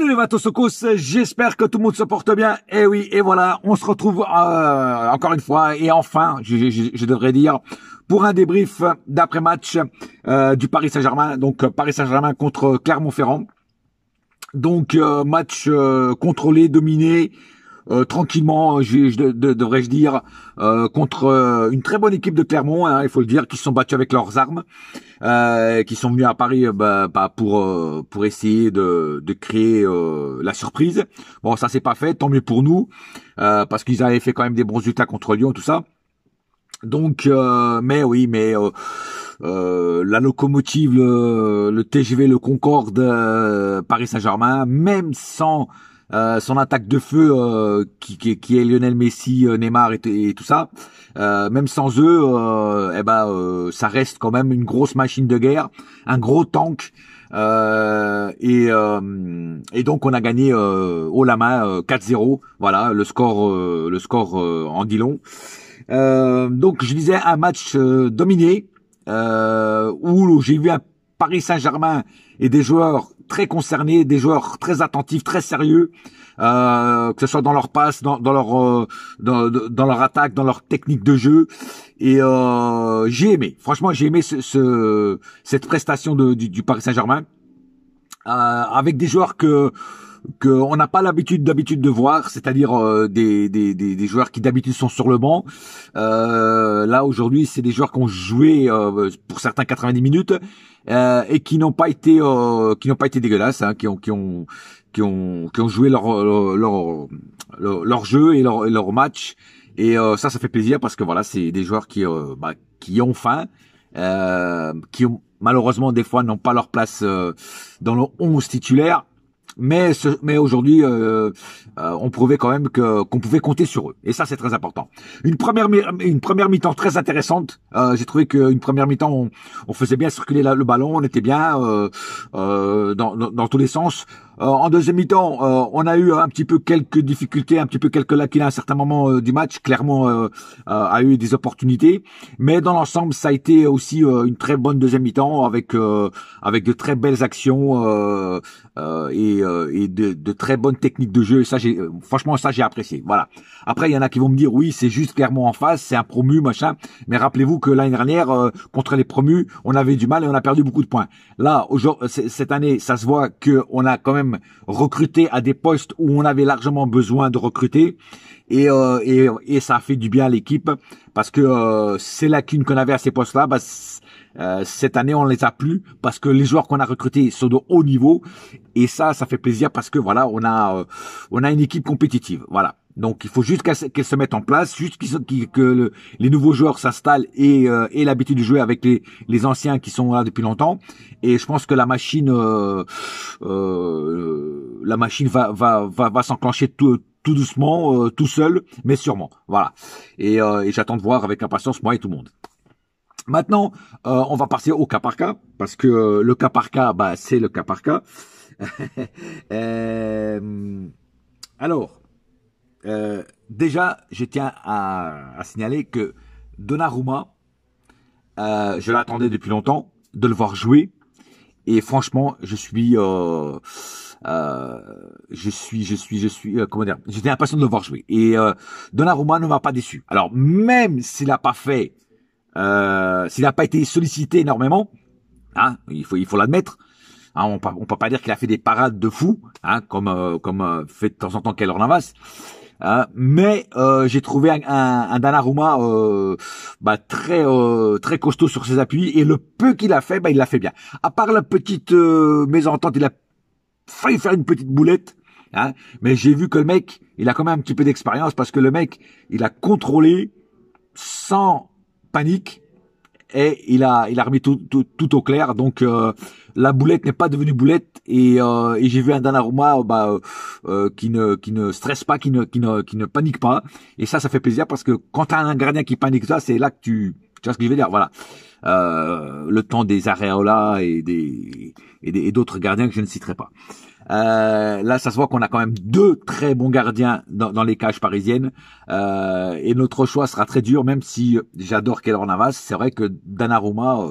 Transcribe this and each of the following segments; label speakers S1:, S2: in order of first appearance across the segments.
S1: Salut les Vatosokos, j'espère que tout le monde se porte bien. Et oui, et voilà, on se retrouve encore une fois, et enfin, je devrais dire, pour un débrief d'après-match du Paris Saint-Germain. Donc Paris Saint-Germain contre Clermont-Ferrand. Donc match contrôlé, dominé, tranquillement, devrais-je dire, contre une très bonne équipe de Clermont, hein, il faut le dire, qui se sont battus avec leurs armes, qui sont venus à Paris pour essayer de créer la surprise. Bon, ça c'est pas fait, tant mieux pour nous, parce qu'ils avaient fait quand même des bons résultats contre Lyon, tout ça. Donc, mais la locomotive, le TGV, le Concorde, Paris Saint-Germain, même sans son attaque de feu qui est Lionel Messi, Neymar et tout ça, même sans eux, ça reste quand même une grosse machine de guerre, un gros tank. Et donc on a gagné haut la main 4-0. Voilà, le score en dit long. Donc je disais un match dominé, où j'ai vu un Paris Saint-Germain et des joueurs très concernés, des joueurs très attentifs, très sérieux, que ce soit dans leur passe, dans leur attaque, dans leur technique de jeu. Et j'ai aimé, franchement j'ai aimé cette prestation du Paris Saint-Germain, avec des joueurs que on n'a pas d'habitude de voir, c'est-à-dire des joueurs qui d'habitude sont sur le banc. Là aujourd'hui, c'est des joueurs qui ont joué pour certains 90 minutes et qui n'ont pas été dégueulasses, hein, qui ont joué leur jeu et leur match. Et ça fait plaisir parce que voilà, c'est des joueurs qui ont faim, qui ont malheureusement des fois n'ont pas leur place dans le 11 titulaire. Mais aujourd'hui, on prouvait quand même qu'on pouvait compter sur eux. Et ça, c'est très important. Une première mi-temps très intéressante. J'ai trouvé qu'une première mi-temps, on faisait bien circuler le ballon, on était bien dans tous les sens. En deuxième mi-temps, on a eu un petit peu quelques difficultés, un petit peu quelques lacunes à un certain moment du match. Clairement, a eu des opportunités, mais dans l'ensemble, ça a été aussi une très bonne deuxième mi-temps avec de très belles actions et de très bonnes techniques de jeu. Et ça, franchement, j'ai apprécié. Voilà. Après, il y en a qui vont me dire, oui, c'est juste Clermont en face, c'est un promu, machin. Mais rappelez-vous que l'année dernière, contre les promus, on avait du mal et on a perdu beaucoup de points. Là, cette année, ça se voit que on a quand même recruté à des postes où on avait largement besoin de recruter. Et ça a fait du bien à l'équipe parce que ces lacunes qu'on avait à ces postes-là, cette année on les a plus parce que les joueurs qu'on a recrutés sont de haut niveau et ça fait plaisir parce que voilà, on a une équipe compétitive. Voilà. Donc il faut juste qu'elle se mette en place, juste que les nouveaux joueurs s'installent et l'habitude de jouer avec les anciens qui sont là depuis longtemps. Et je pense que la machine va s'enclencher tout doucement, tout seul, mais sûrement. Voilà. Et j'attends de voir avec impatience moi et tout le monde. Maintenant, on va passer au cas par cas parce que le cas par cas, c'est le cas par cas. Alors. Déjà, je tiens à signaler que Donnarumma, je l'attendais depuis longtemps de le voir jouer et franchement, j'étais impatient de le voir jouer et Donnarumma ne m'a pas déçu. Alors même s'il n'a pas fait, s'il n'a pas été sollicité énormément, hein, il faut l'admettre. Hein, on peut pas dire qu'il a fait des parades de fou, hein, comme fait de temps en temps Keylor Navas. Mais j'ai trouvé un Donnarumma très costaud sur ses appuis et le peu qu'il a fait, il l'a fait bien. À part la petite mésentente, il a failli faire une petite boulette, hein, mais j'ai vu que le mec, il a quand même un petit peu d'expérience parce que le mec, il a contrôlé sans panique et il a remis tout au clair. Donc la boulette n'est pas devenue boulette et j'ai vu un Donnarumma qui ne stresse pas, qui ne panique pas et ça fait plaisir parce que quand t'as un gardien qui panique, ça c'est là que tu vois ce que je veux dire. Voilà. Le temps des Areola et d'autres gardiens que je ne citerai pas. Là, ça se voit qu'on a quand même deux très bons gardiens dans les cages parisiennes. Et notre choix sera très dur, même si j'adore Keylor Navas. C'est vrai que Donnarumma,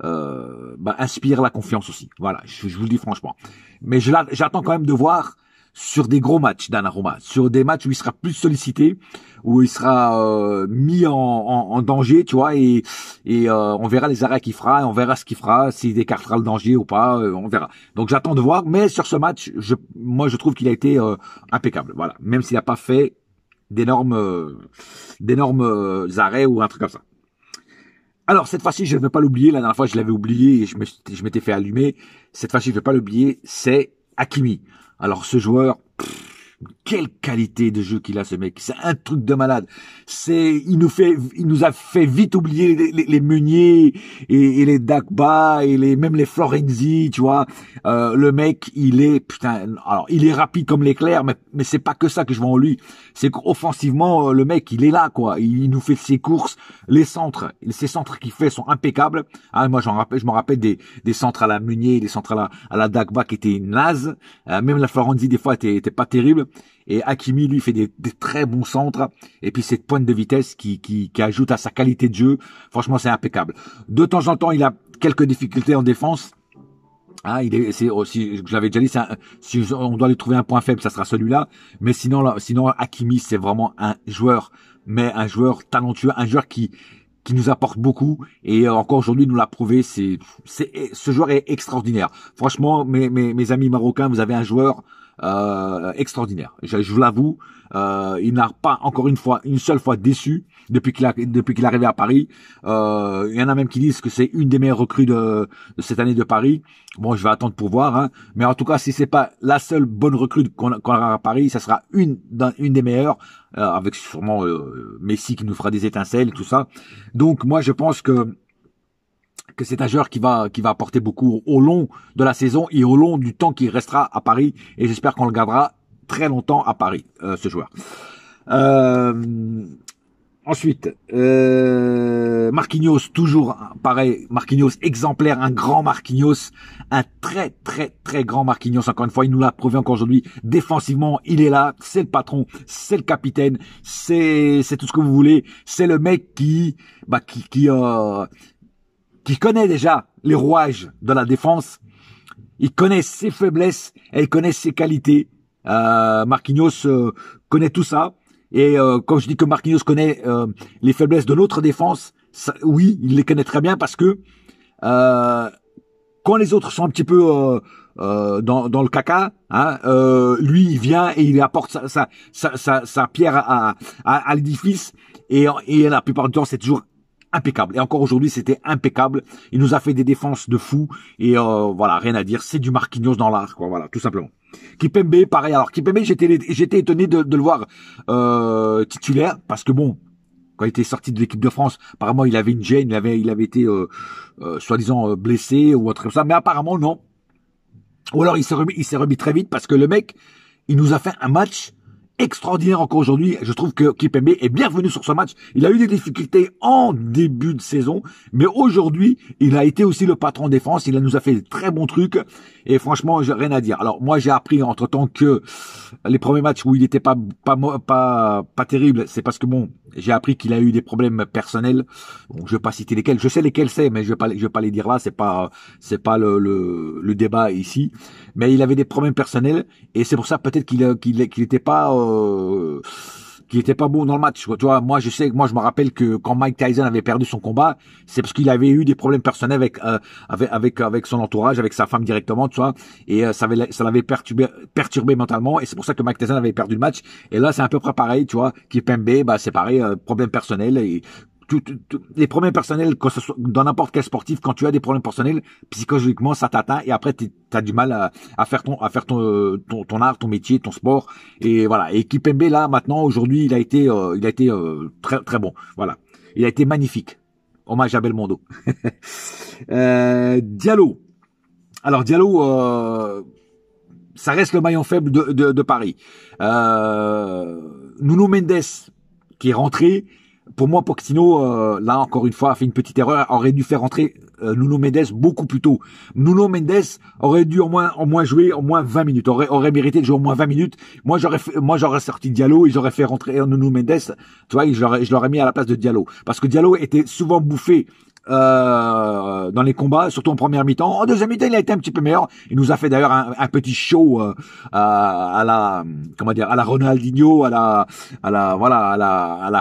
S1: inspire la confiance aussi. Voilà, je vous le dis franchement. Mais j'attends quand même de voir sur des gros matchs Donnarumma, sur des matchs où il sera plus sollicité, où il sera mis en danger, tu vois, et on verra les arrêts qu'il fera, et on verra ce qu'il fera, s'il écartera le danger ou pas, on verra. Donc j'attends de voir, mais sur ce match, moi je trouve qu'il a été impeccable, voilà, même s'il n'a pas fait d'énormes arrêts ou un truc comme ça. Alors cette fois-ci, je ne vais pas l'oublier. La dernière fois, je l'avais oublié et je m'étais fait allumer. Cette fois-ci, je ne vais pas l'oublier. C'est Hakimi. Alors ce joueur, quelle qualité de jeu qu'il a, ce mec. C'est un truc de malade. Il nous a fait vite oublier les Meunier et les Dagba et même les Florenzi, tu vois. Le mec, il est rapide comme l'éclair, mais c'est pas que ça que je vois en lui. C'est qu'offensivement, le mec, il est là, quoi. Il nous fait ses courses, ces centres qu'il fait sont impeccables. Ah, moi, je me rappelle des centres à la Meunier, des centres à la Dagba qui étaient nazes. Même la Florenzi, des fois, était pas terrible. Et Hakimi, lui, fait des très bons centres. Et puis cette pointe de vitesse qui ajoute à sa qualité de jeu. Franchement, c'est impeccable. De temps en temps, il a quelques difficultés en défense. Ah, c'est aussi, je l'avais déjà dit, si on doit lui trouver un point faible, ça sera celui-là. Mais sinon, Hakimi, c'est vraiment un joueur talentueux, un joueur qui nous apporte beaucoup. Et encore aujourd'hui, nous l'a prouvé. Ce joueur est extraordinaire. Franchement, mes amis marocains, vous avez un joueur extraordinaire. Je vous l'avoue, il n'a pas encore une seule fois déçu depuis qu'il est arrivé à Paris. Il y en a même qui disent que c'est une des meilleures recrues de cette année de Paris. Bon, je vais attendre pour voir, hein. Mais en tout cas, si c'est pas la seule bonne recrue qu'on aura à Paris, ça sera une des meilleures, avec sûrement Messi qui nous fera des étincelles et tout ça. Donc moi, je pense que c'est un joueur qui va apporter beaucoup au long de la saison et au long du temps qu'il restera à Paris. Et j'espère qu'on le gardera très longtemps à Paris, ce joueur. Ensuite, Marquinhos, toujours pareil, Marquinhos exemplaire, un grand Marquinhos, un très très très grand Marquinhos, encore une fois, il nous l'a prouvé encore aujourd'hui, défensivement, il est là, c'est le patron, c'est le capitaine, c'est tout ce que vous voulez, c'est le mec qui connaît déjà les rouages de la défense, il connaît ses faiblesses et il connaît ses qualités. Marquinhos connaît tout ça. Et quand je dis que Marquinhos connaît les faiblesses de notre défense, oui, il les connaît très bien parce que quand les autres sont un petit peu dans le caca, hein, lui il vient et il apporte sa pierre à l'édifice et la plupart du temps c'est toujours impeccable. Et encore aujourd'hui, c'était impeccable. Il nous a fait des défenses de fou. Et voilà, rien à dire. C'est du Marquinhos dans l'art, quoi. Voilà, tout simplement. Kimpembe, pareil. Alors, Kimpembe, j'étais étonné de le voir titulaire. Parce que bon, quand il était sorti de l'équipe de France, apparemment, il avait une gêne. Il avait été, soi-disant, blessé ou autre comme ça. Mais apparemment, non. Ou alors, il s'est remis très vite parce que le mec, il nous a fait un match extraordinaire encore aujourd'hui. Je trouve que Kimpembe est bienvenu sur ce match. Il a eu des difficultés en début de saison, mais aujourd'hui, il a été aussi le patron de défense. Il nous a fait de très bons trucs et franchement, j'ai rien à dire. Alors moi, j'ai appris entre-temps que les premiers matchs où il n'était pas terrible, c'est parce que bon, j'ai appris qu'il a eu des problèmes personnels. Bon, je vais pas citer lesquels. Je sais lesquels c'est, mais je vais pas les dire là. C'est pas le débat ici. Mais il avait des problèmes personnels et c'est pour ça peut-être qu'il était pas bon dans le match. Tu vois, moi je me rappelle que quand Mike Tyson avait perdu son combat, c'est parce qu'il avait eu des problèmes personnels avec son entourage, avec sa femme directement, tu vois, et ça l'avait perturbé mentalement, et c'est pour ça que Mike Tyson avait perdu le match. Et là, c'est à peu près pareil, tu vois, Kimpembe, c'est pareil, problème personnel et les problèmes personnels, que ce soit dans n'importe quel sportif, quand tu as des problèmes personnels, psychologiquement, ça t'atteint et après, t'as du mal à faire ton art, ton métier, ton sport. Et voilà. Et Kimpembe, là, maintenant, aujourd'hui, il a été très, très bon. Voilà. Il a été magnifique. Hommage à Belmondo. Diallo. Alors, Diallo, ça reste le maillon faible de Paris. Nuno Mendes, qui est rentré. Pour moi, Pochettino, là encore une fois, a fait une petite erreur, aurait dû faire rentrer Nuno Mendes beaucoup plus tôt. Nuno Mendes aurait dû au moins jouer au moins 20 minutes, aurait mérité de jouer au moins 20 minutes. Moi, j'aurais sorti Diallo et j'aurais fait rentrer Nuno Mendes, tu vois, je l'aurais mis à la place de Diallo. Parce que Diallo était souvent bouffé dans les combats, surtout en première mi-temps. En deuxième mi-temps, il a été un petit peu meilleur. Il nous a fait d'ailleurs un petit show à la comment dire, à la Ronaldinho, à la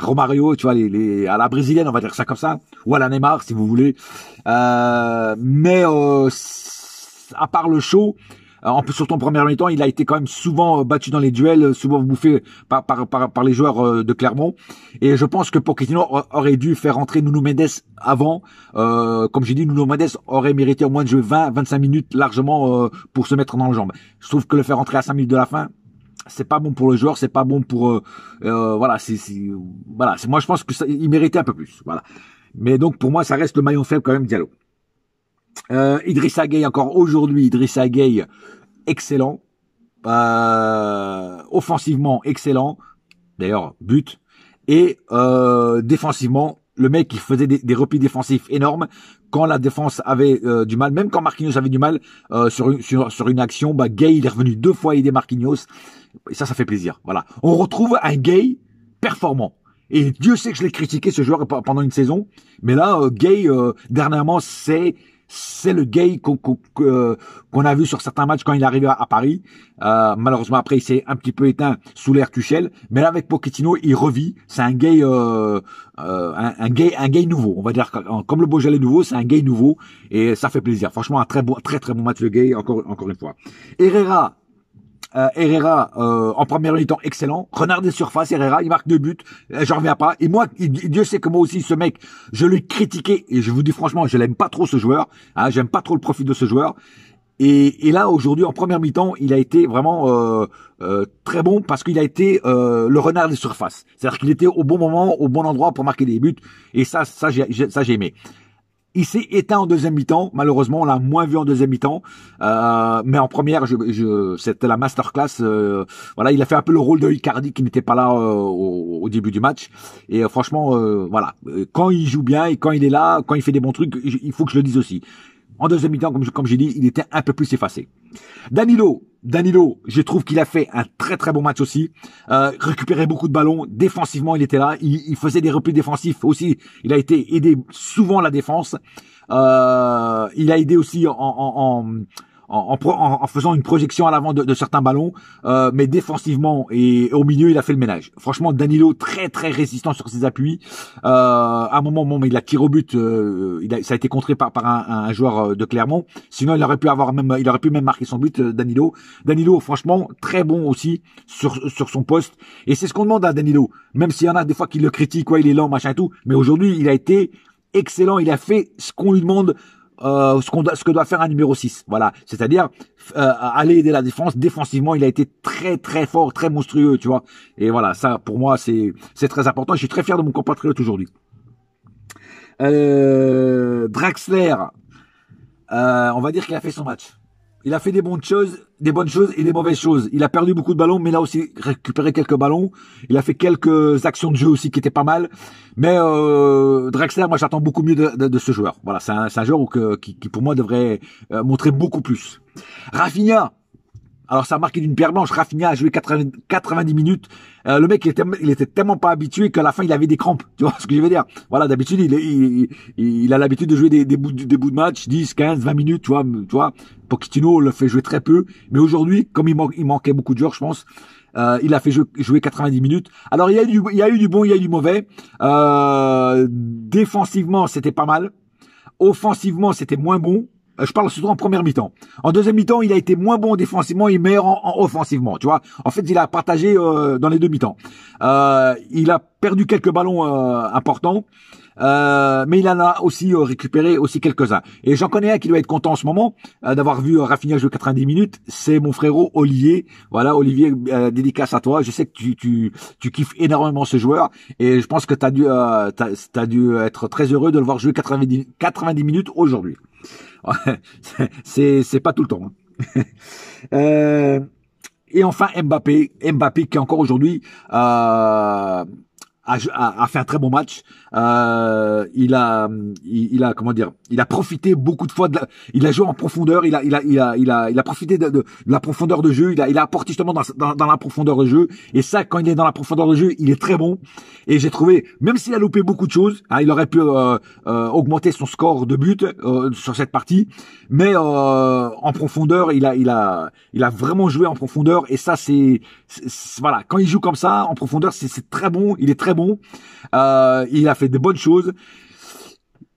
S1: Romario, tu vois, à la brésilienne, on va dire ça comme ça, ou à la Neymar si vous voulez. Mais à part le show, en plus, surtout en première mi-temps, il a été quand même souvent battu dans les duels, souvent bouffé par les joueurs de Clermont. Et je pense que Pochettino aurait dû faire rentrer Nuno Mendes avant. Comme j'ai dit, Nuno Mendes aurait mérité au moins de jouer 20-25 minutes largement pour se mettre dans le jambe. Je trouve que le faire rentrer à 5 minutes de la fin, c'est pas bon pour le joueur, c'est pas bon pour voilà. Voilà. Moi, je pense que il méritait un peu plus. Voilà. Mais donc pour moi, ça reste le maillon faible quand même, Diallo. Idrissa Gueye, encore aujourd'hui, Idrissa Gueye, excellent. Offensivement, excellent. D'ailleurs, but. Et défensivement, le mec, il faisait des replis défensifs énormes. Quand la défense avait du mal, même quand Marquinhos avait du mal sur une action, Gueye, il est revenu 2 fois aider Marquinhos. Et ça fait plaisir. Voilà. On retrouve un Gueye performant. Et Dieu sait que je l'ai critiqué, ce joueur, pendant une saison. Mais là, Gueye, dernièrement, c'est le Gueye qu'on a vu sur certains matchs quand il est arrivé à Paris. Malheureusement, après, il s'est un petit peu éteint sous l'ère Tuchel. Mais là, avec Pochettino, il revit. C'est un Gueye, un Gueye nouveau. On va dire comme le Beaujolais nouveau, c'est un Gueye nouveau. Et ça fait plaisir. Franchement, un très bon match de Gueye, encore une fois. Herrera, en première mi-temps, excellent. Renard des surfaces, Herrera, il marque 2 buts. J'en reviens pas. Et moi, Dieu sait que moi aussi, ce mec, je l'ai critiqué. Et je vous dis franchement, je l'aime pas trop, ce joueur. J'aime pas trop le profil de ce joueur. Et là, aujourd'hui, en première mi-temps, il a été vraiment très bon parce qu'il a été le renard des surfaces. C'est-à-dire qu'il était au bon moment, au bon endroit pour marquer des buts. Et ça j'ai aimé. Il s'est éteint en deuxième mi-temps. Malheureusement, on l'a moins vu en deuxième mi-temps. Mais en première, c'était la masterclass. Voilà, il a fait un peu le rôle de Icardi qui n'était pas là au début du match. Et franchement, voilà, quand il joue bien et quand il est là, quand il fait des bons trucs, il faut que je le dise aussi. En deuxième mi-temps, comme j'ai dit, il était un peu plus effacé. Danilo, je trouve qu'il a fait un très très bon match aussi. Récupérait beaucoup de ballons. Défensivement, il était là. Il faisait des replis défensifs aussi. Il a été aidé souvent la défense. Il a aidé aussi en faisant une projection à l'avant de certains ballons, mais défensivement et au milieu, il a fait le ménage. Franchement, Danilo très très résistant sur ses appuis. À un moment, il a tiré au but, ça a été contré par un joueur de Clermont. Sinon, il aurait pu même marquer son but. Danilo, franchement, très bon aussi sur son poste. Et c'est ce qu'on demande à Danilo. Même s'il y en a des fois qui le critiquent, il est lent, machin et tout. Mais aujourd'hui, il a été excellent. Il a fait ce qu'on lui demande. Ce que doit faire un numéro 6. Voilà. C'est-à-dire, aller aider la défense. Défensivement, il a été très, très fort, très monstrueux, tu vois. Et voilà. Ça, pour moi, c'est très important. Je suis très fier de mon compatriote aujourd'hui. Draxler, on va dire qu'il a fait son match. Il a fait des bonnes choses et des mauvaises choses. Il a perdu beaucoup de ballons, mais il a aussi récupéré quelques ballons. Il a fait quelques actions de jeu aussi qui étaient pas mal. Mais Draxler, moi j'attends beaucoup mieux de ce joueur. Voilà, c'est un joueur qui pour moi devrait montrer beaucoup plus. Rafinha. Alors ça a marqué d'une pierre blanche. Rafinha a joué 90 minutes. Le mec, il était tellement pas habitué qu'à la fin, il avait des crampes. Tu vois ce que je veux dire? Voilà, d'habitude, il a l'habitude de jouer des bouts de match, 10, 15, 20 minutes, tu vois. Pochettino le fait jouer très peu. Mais aujourd'hui, comme il manquait beaucoup de joueurs, je pense, il a fait jouer 90 minutes. Alors, il y a eu du bon, il y a eu du mauvais. Défensivement, c'était pas mal. Offensivement, c'était moins bon. Je parle surtout en première mi-temps. En deuxième mi-temps, il a été moins bon défensivement et meilleur en offensivement. Tu vois, en fait, il a partagé dans les deux mi-temps. Il a perdu quelques ballons importants, mais il en a aussi récupéré aussi quelques-uns. Et j'en connais un qui doit être content en ce moment d'avoir vu Rafinha jouer 90 minutes. C'est mon frérot Olivier. Voilà, Olivier, dédicace à toi. Je sais que tu kiffes énormément ce joueur et je pense que t'as dû être très heureux de le voir jouer 90 minutes aujourd'hui. C'est pas tout le temps. Et enfin Mbappé qui encore aujourd'hui a a fait un très bon match. Il a comment dire, il a profité beaucoup de fois il a joué en profondeur. Il a profité de la profondeur de jeu. Il a apporté justement dans la profondeur de jeu. Et ça, quand il est dans la profondeur de jeu, il est très bon. Et j'ai trouvé, même s'il a loupé beaucoup de choses, hein, il aurait pu augmenter son score de but sur cette partie, mais en profondeur, il a vraiment joué en profondeur. Et ça, voilà, quand il joue comme ça en profondeur, c'est très bon. Il est très bon. Il a fait de bonnes choses.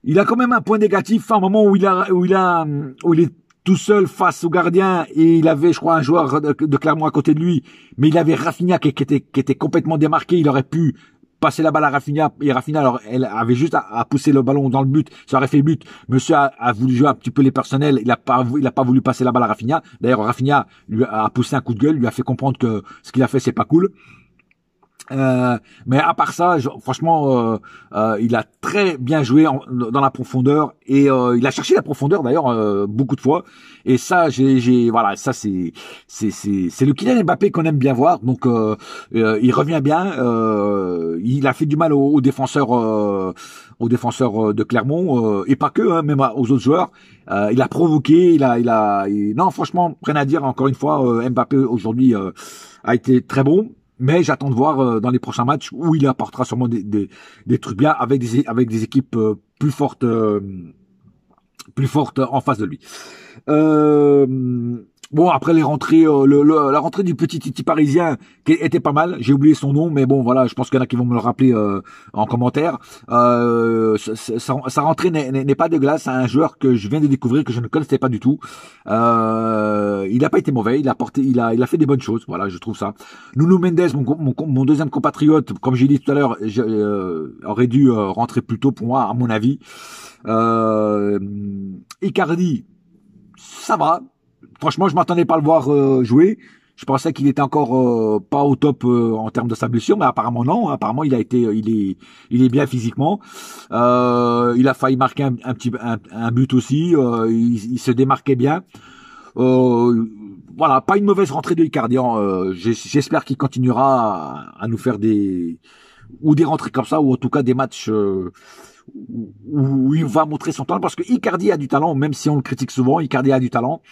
S1: Il a quand même un point négatif à un moment où il est tout seul face au gardien et il avait, je crois, un joueur de Clermont à côté de lui, mais il avait Rafinha qui était complètement démarqué. Il aurait pu passer la balle à Rafinha et Rafinha, alors elle avait juste à pousser le ballon dans le but, ça aurait fait but. Monsieur a voulu jouer un petit peu les personnels, il a pas voulu passer la balle à Rafinha. D'ailleurs, Rafinha lui a poussé un coup de gueule, lui a fait comprendre que ce qu'il a fait c'est pas cool. Mais à part ça, franchement, il a très bien joué dans la profondeur et il a cherché la profondeur d'ailleurs beaucoup de fois. Et ça, voilà, ça c'est le Kylian Mbappé qu'on aime bien voir. Donc il revient bien. Il a fait du mal aux défenseurs de Clermont et pas que, hein, même aux autres joueurs. Il a provoqué. Non, franchement, rien à dire. Encore une fois, Mbappé aujourd'hui a été très bon. Mais j'attends de voir dans les prochains matchs où il apportera sûrement des trucs bien avec des équipes plus fortes en face de lui. Bon, après les rentrées, la rentrée du petit Titi parisien qui était pas mal. J'ai oublié son nom, mais bon, voilà, je pense qu'il y en a qui vont me le rappeler en commentaire. Sa rentrée n'est pas dégueulasse. C'est un joueur que je viens de découvrir, que je ne connaissais pas du tout. Il n'a pas été mauvais. Il a fait des bonnes choses. Voilà, je trouve ça. Nuno Mendes, mon deuxième compatriote, comme j'ai dit tout à l'heure, aurait dû rentrer plus tôt pour moi, à mon avis. Icardi, ça va. Franchement, je m'attendais pas à le voir jouer. Je pensais qu'il était encore pas au top en termes de sa blessure, mais apparemment non. Apparemment, il est bien physiquement. Il a failli marquer un but aussi. Il se démarquait bien. Voilà, pas une mauvaise rentrée de Icardi. J'espère qu'il continuera à nous faire des rentrées comme ça, ou en tout cas des matchs où il va montrer son talent, parce que Icardi a du talent, même si on le critique souvent. Icardi a du talent.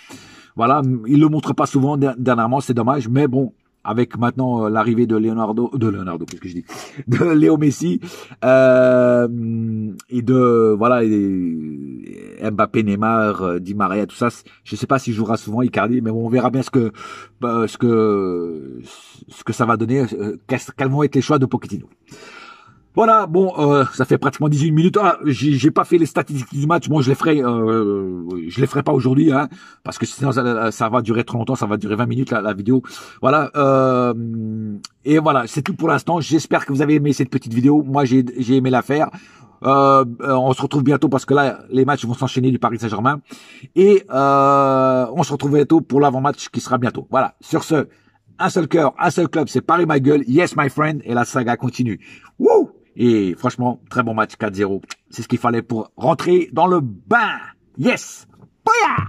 S1: Voilà, il le montre pas souvent dernièrement, c'est dommage, mais bon, avec maintenant l'arrivée de qu'est-ce que je dis, de Léo Messi et de voilà, et Mbappé, Neymar, Di Maria, tout ça, je sais pas s'il jouera souvent Icardi, mais bon, on verra bien ce que ça va donner, quels vont être les choix de Pochettino. Voilà, bon, ça fait pratiquement 18 minutes. Ah, j'ai pas fait les statistiques du match. Moi, je les ferai pas aujourd'hui, hein, parce que sinon ça va durer trop longtemps. Ça va durer 20 minutes la vidéo. Voilà. Et voilà, c'est tout pour l'instant. J'espère que vous avez aimé cette petite vidéo. Moi, j'ai aimé la faire. On se retrouve bientôt parce que là, les matchs vont s'enchaîner du Paris Saint-Germain. Et on se retrouve bientôt pour l'avant-match qui sera bientôt. Voilà. Sur ce, un seul cœur, un seul club, c'est Paris my gueule. Yes, my friend. Et la saga continue. Wouh! Et franchement, très bon match 4-0. C'est ce qu'il fallait pour rentrer dans le bain. Yes! Bouya!